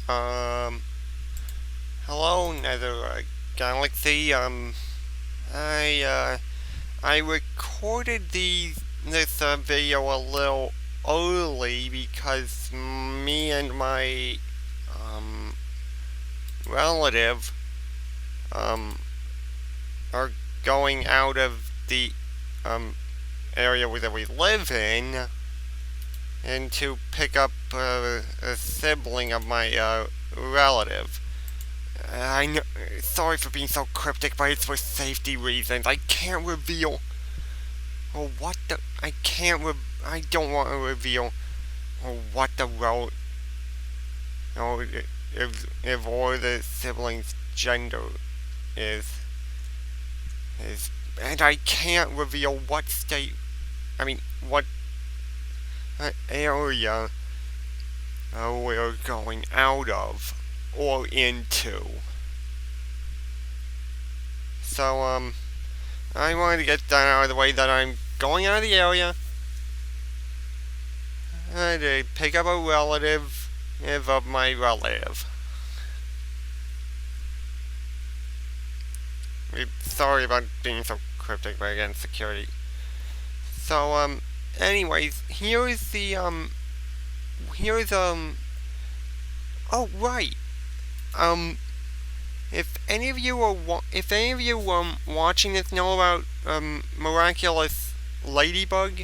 Um, Hello, Nether Galaxy. I, uh, I recorded this video a little early because me and my, um, relative, um, are going out of the, area that we live in and to pick up, a sibling of my, relative. I know, sorry for being so cryptic, but it's for safety reasons. I can't reveal. Oh, what the? I don't want to reveal. Oh, what the road. Oh, if all the siblings' gender is. Is. And I can't reveal what state. I mean, what area we're going out of or into. So, I wanted to get that out of the way that I'm going out of the area to pick up a relative of my relative. Sorry about being so cryptic, but again, security. So, anyways, here's, oh, right. Um, if any of you, watching this know about, Miraculous Ladybug,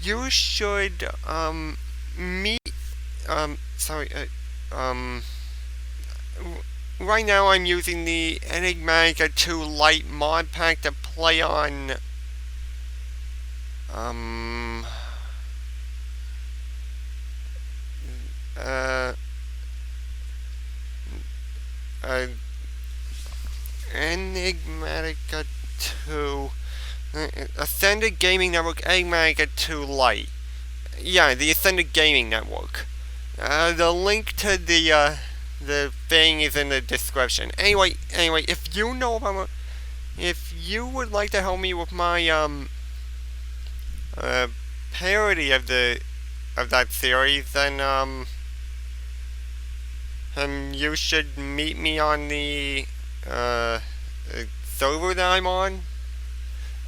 you should, meet, sorry, right now I'm using the Enigmatica 2 Lite mod pack to play on, uh, Enigmatica 2, Ascended Gaming Network Enigmatica 2 Lite. Yeah, the Ascended Gaming Network. The link to the thing is in the description. Anyway, if you know about, if you would like to help me with my parody of that series, then you should meet me on the server that I'm on.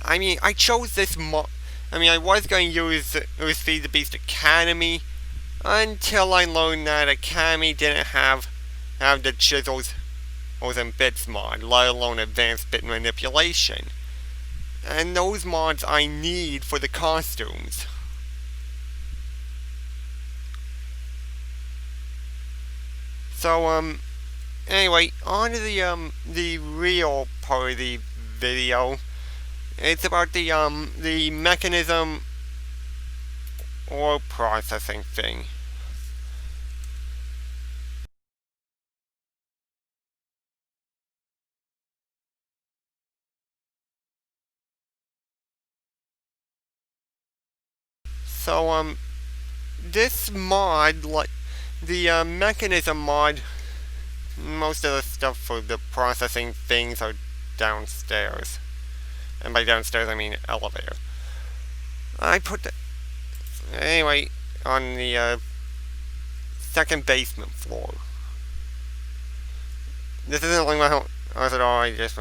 I mean, I chose this I was going to use Feed the Beast Academy until I learned that Academy didn't have the chisels and bits mod, let alone advanced bit manipulation. And those mods I need for the costumes. So, anyway, on to the real part of the video. It's about the Mekanism or processing thing. So, this mod, like the Mekanism mod, most of the stuff for the processing things are downstairs. And by downstairs, I mean elevator. I put the, anyway, on the second basement floor. This isn't like my home. I said, oh, I just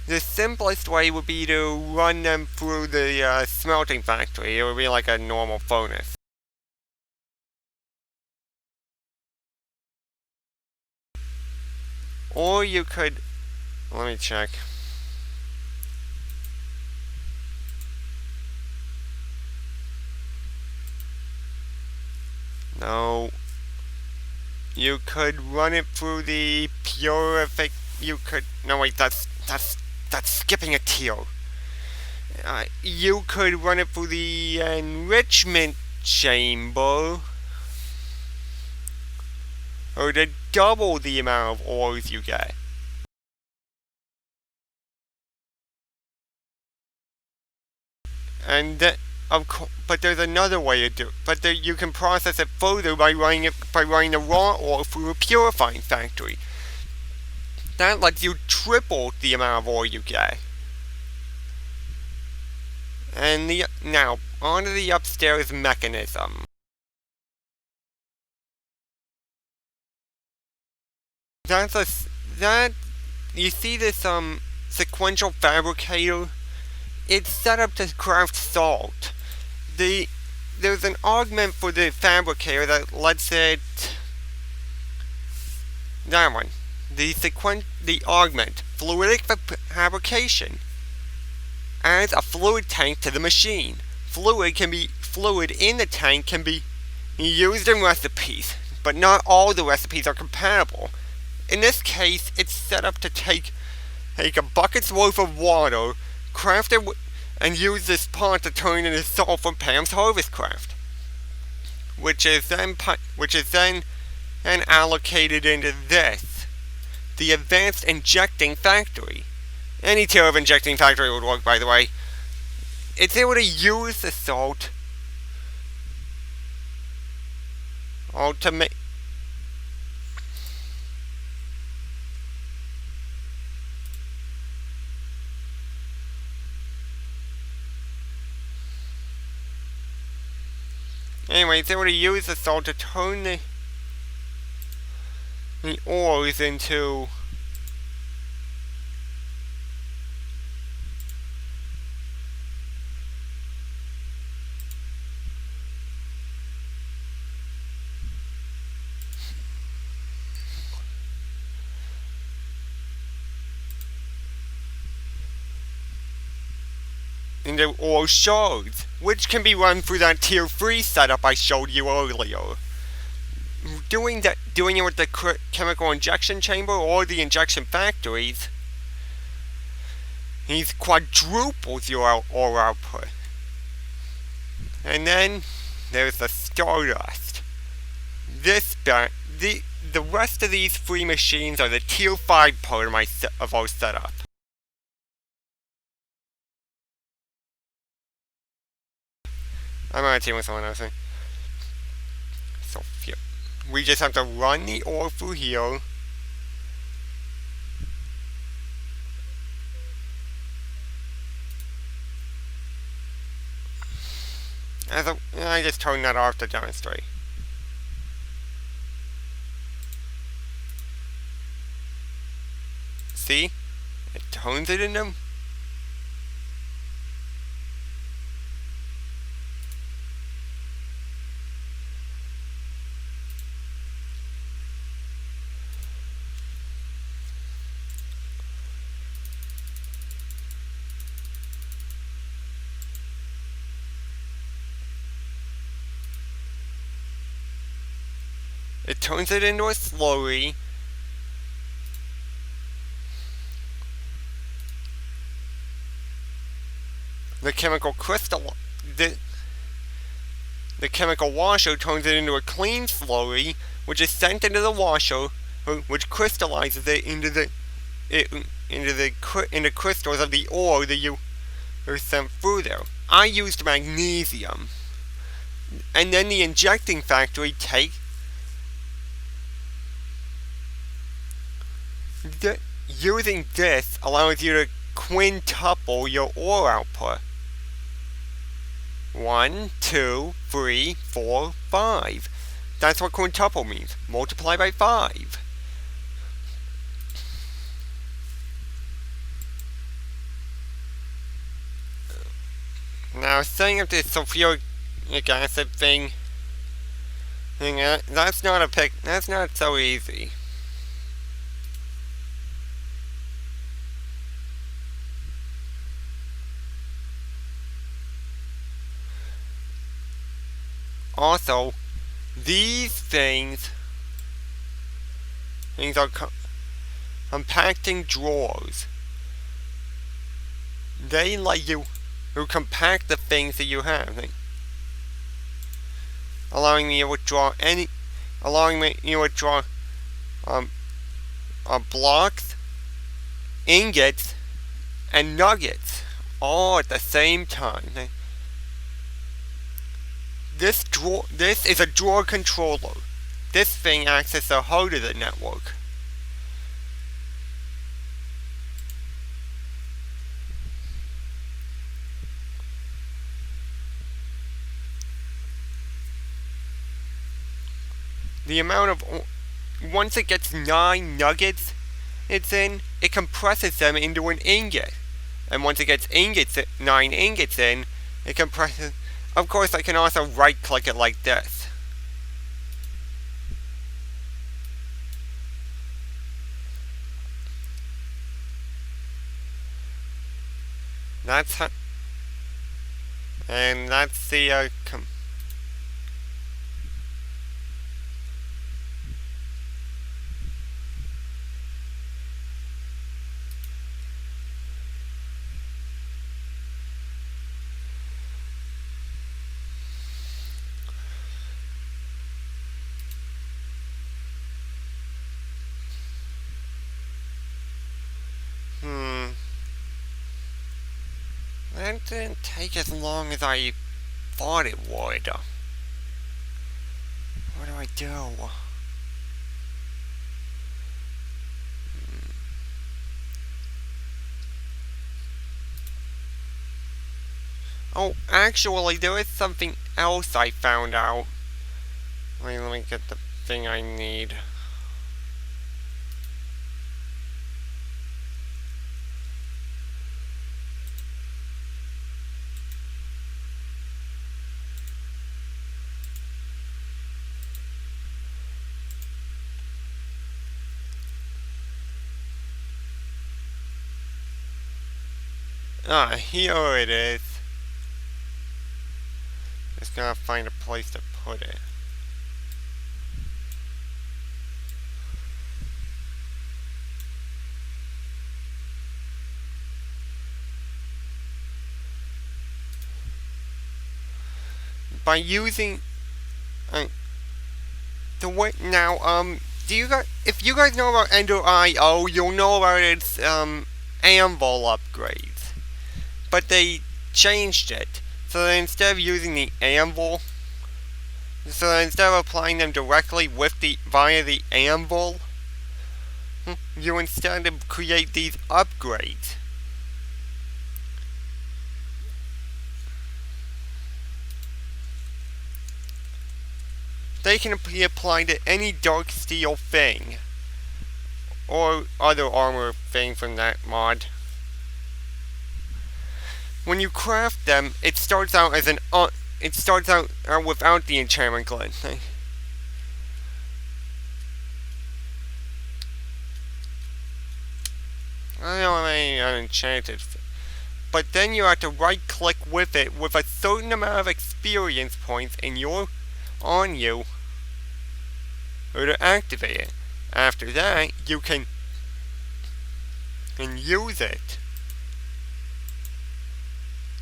the simplest way would be to run them through the smelting factory. It would be like a normal furnace. Or you could, let me check. No. You could run it through the purific. You could. No, wait. That's skipping a tier. You could run it through the enrichment chamber, or to double the amount of ores you get. And that, of course, but there's another way to do it. But you can process it further by running the raw ore through a purifying factory. That lets you triple the amount of ore you get. And now onto the upstairs mechanism. That's a that you see this sequential fabricator. It's set up to craft salt. There's an augment for the fabricator that lets it. That one. The augment fluidic fabrication adds a fluid tank to the machine. Fluid in the tank can be used in recipes, but not all the recipes are compatible. In this case, it's set up to take a bucket's worth of water, craft it, and use this pot to turn into salt from Pam's harvest craft, which is then allocated into this, the advanced injecting factory. Any tier of injecting factory would work, by the way. It's able to use the salt to make. Anyway, it's able to use the salt to turn the ores into ore shards, which can be run through that tier 3 setup I showed you earlier. Doing it with the chemical injection chamber or the injection factories, he quadruples your ore output. And then there's the Stardust. The rest of these 3 machines are the tier 5 part of our setup. I'm on a team with someone else. So we just have to run the ore through here. I just turned that off to demonstrate. See? It turns it into. It turns it into a slurry. The chemical washer turns it into a clean slurry, which is sent into the washer, which crystallizes it into crystals of the ore that you are sent through there. I used magnesium, and then the injecting factory using this allows you to quintuple your ore output. 1, 2, 3, 4, 5. That's what quintuple means. Multiply by 5. Now, setting up this sulfuric acid thing, that's not so easy. Also, these things are compacting drawers. They let you compact the things that you have, allowing me to withdraw blocks, ingots, and nuggets all at the same time. This is a drawer controller. This thing acts as the heart of the network. once it gets 9 nuggets it compresses them into an ingot. And once it gets 9 ingots in, it compresses. Of course, I can also right click it like this. That's how, and that's the that didn't take as long as I thought it would. What do I do? Oh, actually, there is something else I found out. Wait, let me get the thing I need. Ah, here it is. Just gotta find a place to put it. By using the way now, do you guys, if you guys know about Ender.io, you'll know about its Anvil upgrades. But they changed it. So that instead of using the Anvil, so that instead of applying them directly via the Anvil, you instead create these upgrades. They can be applied to any dark steel thing, or other armor thing from that mod. When you craft them, it starts out as it starts out without the enchantment glint. I don't have any unenchanted, but then you have to right click with it with a certain amount of experience points on you or to activate it. After that, you can use it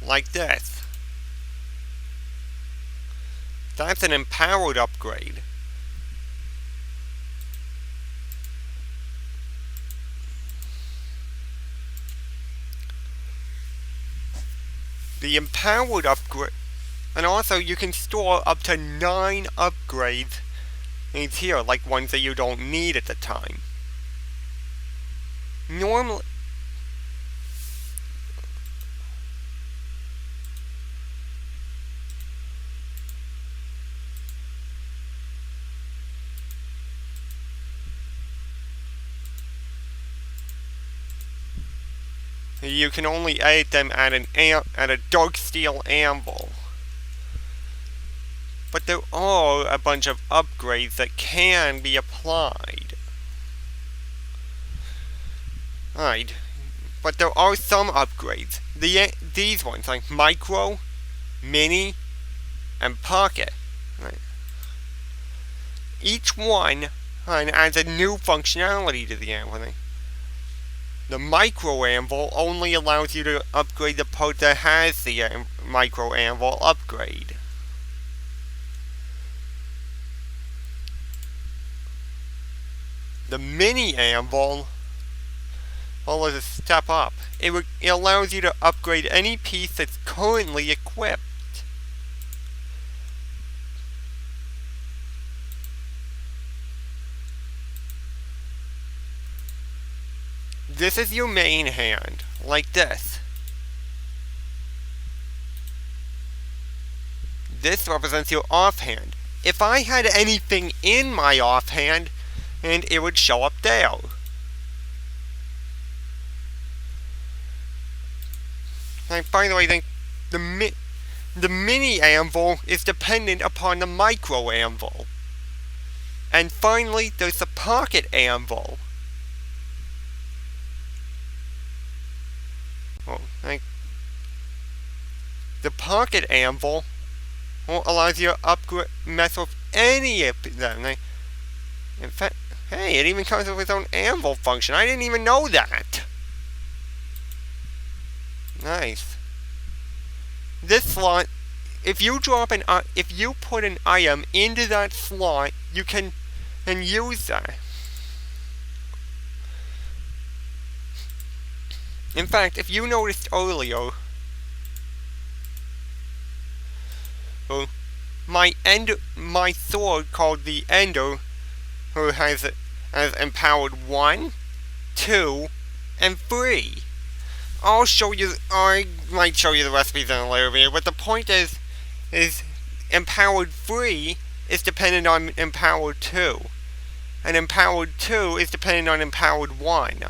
like this. That's an empowered upgrade. The empowered upgrade, and also you can store up to 9 upgrades here, like ones that you don't need at the time. Normally, you can only edit them at a dark steel anvil. But there are a bunch of upgrades that can be applied. Right. But there are some upgrades. These ones, like Micro, Mini, and Pocket. Right. Each one adds a new functionality to the anvil. The Micro Anvil only allows you to upgrade the part that has the Micro Anvil upgrade. The Mini Anvil, well, is a step up. It allows you to upgrade any piece that's currently equipped. This is your main hand, like this. This represents your offhand. If I had anything in my offhand, and it would show up there. And by the way, then the mini anvil is dependent upon the micro anvil. And finally, there's the pocket anvil. Well, the pocket anvil allows you to mess with any of them. In fact, hey, it even comes with its own anvil function. I didn't even know that. Nice. This slot, if you put an item into that slot, you can use that. In fact, if you noticed earlier, my sword called the Ender, who has empowered 1, 2, and 3. I might show you the recipes in a later video, but the point is empowered 3 is dependent on empowered 2, and empowered 2 is dependent on empowered 1.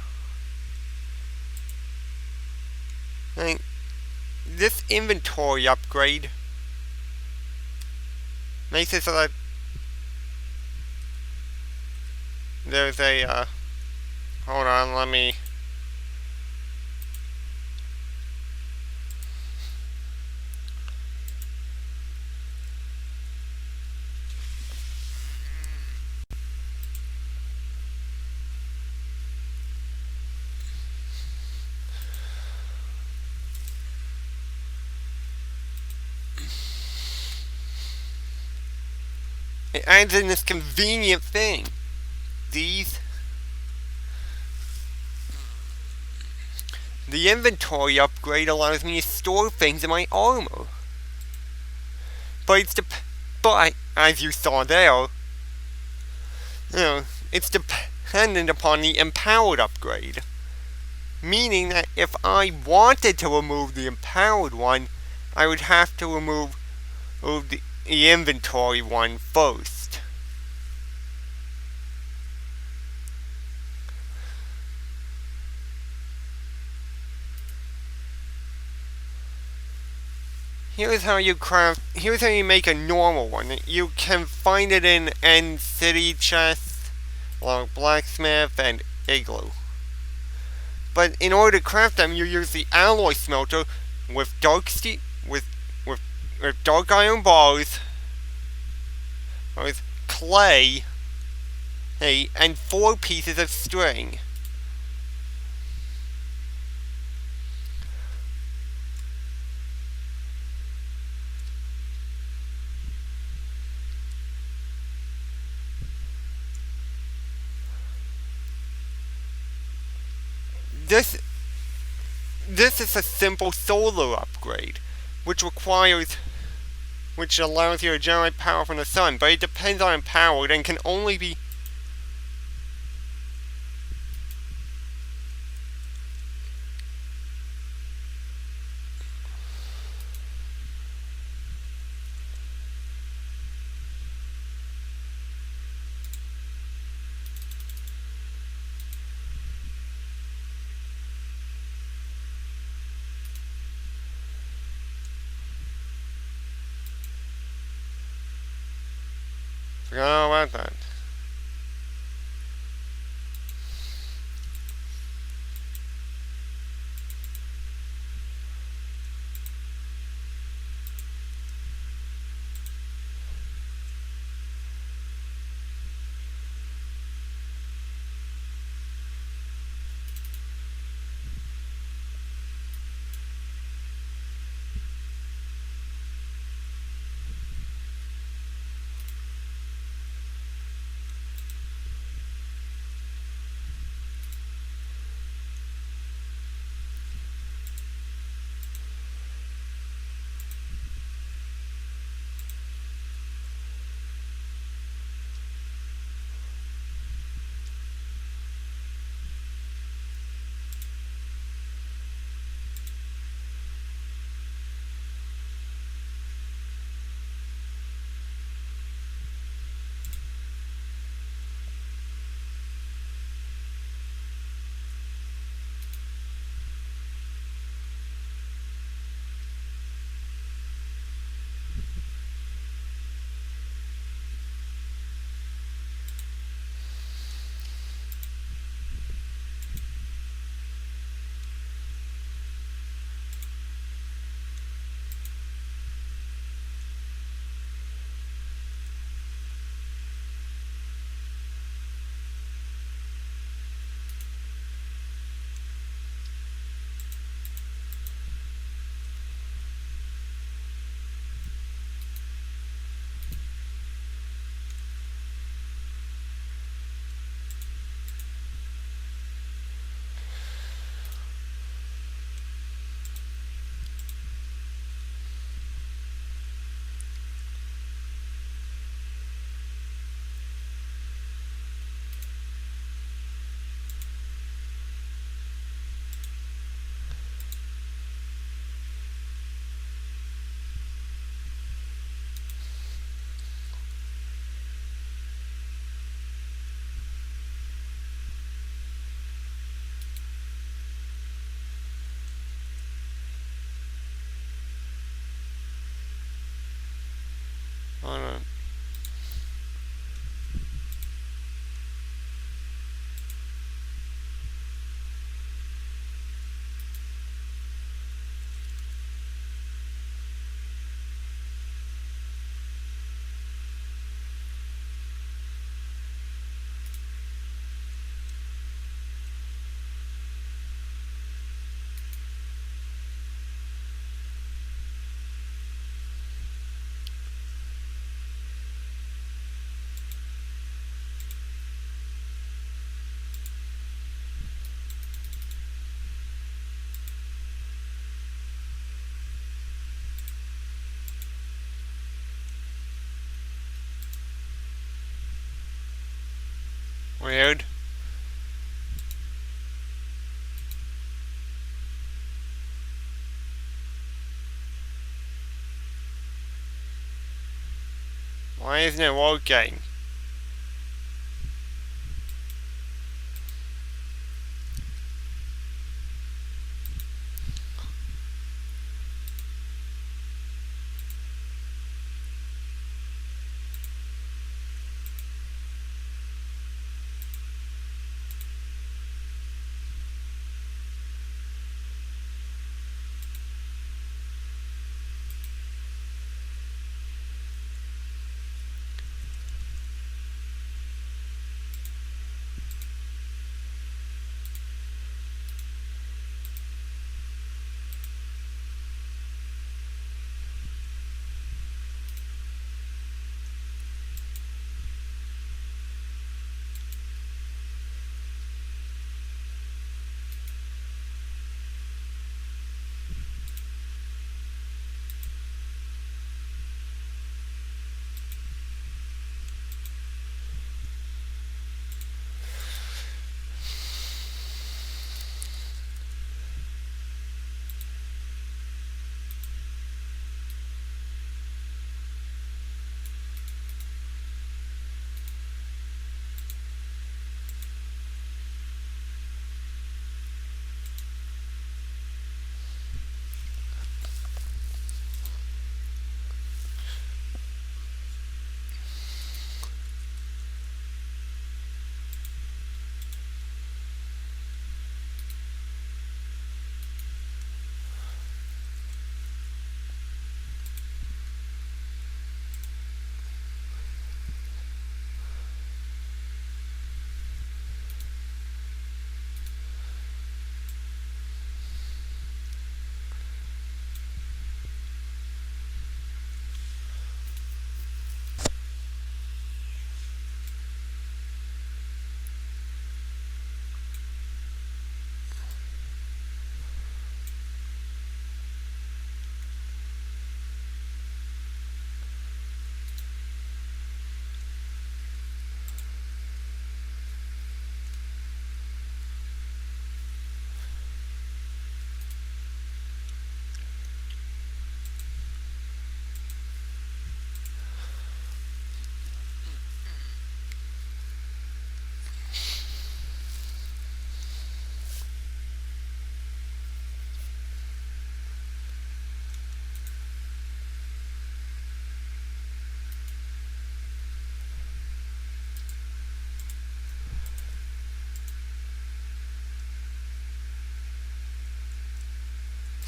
This inventory upgrade makes it so that there's a, hold on, let me, it adds in this convenient thing. The inventory upgrade allows me to store things in my armor. But as you saw there, it's dependent upon the empowered upgrade. Meaning that if I wanted to remove the empowered one, I would have to remove the inventory one first. Here's how you make a normal one. You can find it in End City chests, along Blacksmith and Igloo. But in order to craft them, you use the alloy smelter with dark steel, with dark iron bars, with clay, and 4 pieces of string. This is a simple solar upgrade, which allows you to generate power from the sun, but it depends on empowered and can only be forgot all about that. Why isn't it working?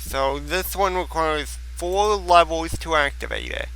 So this one requires 4 levels to activate it.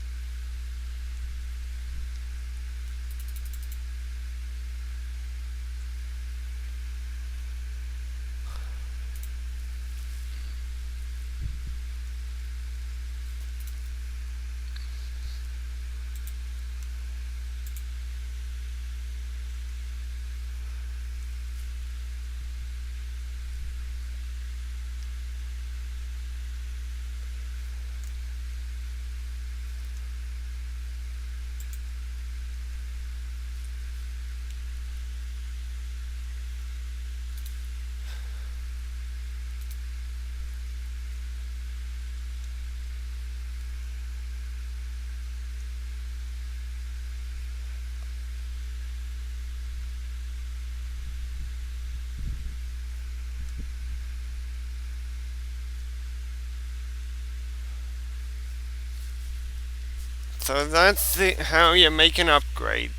So that's how you make an upgrade.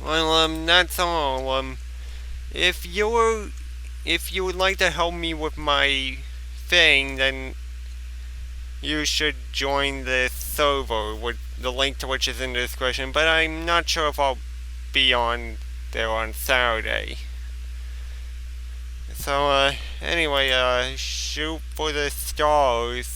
Well, that's all. If you're, if you would like to help me with my thing, then you should join the server, with the link to which is in the description. But I'm not sure if I'll be on there on Saturday. So, anyway, shoot for the stars.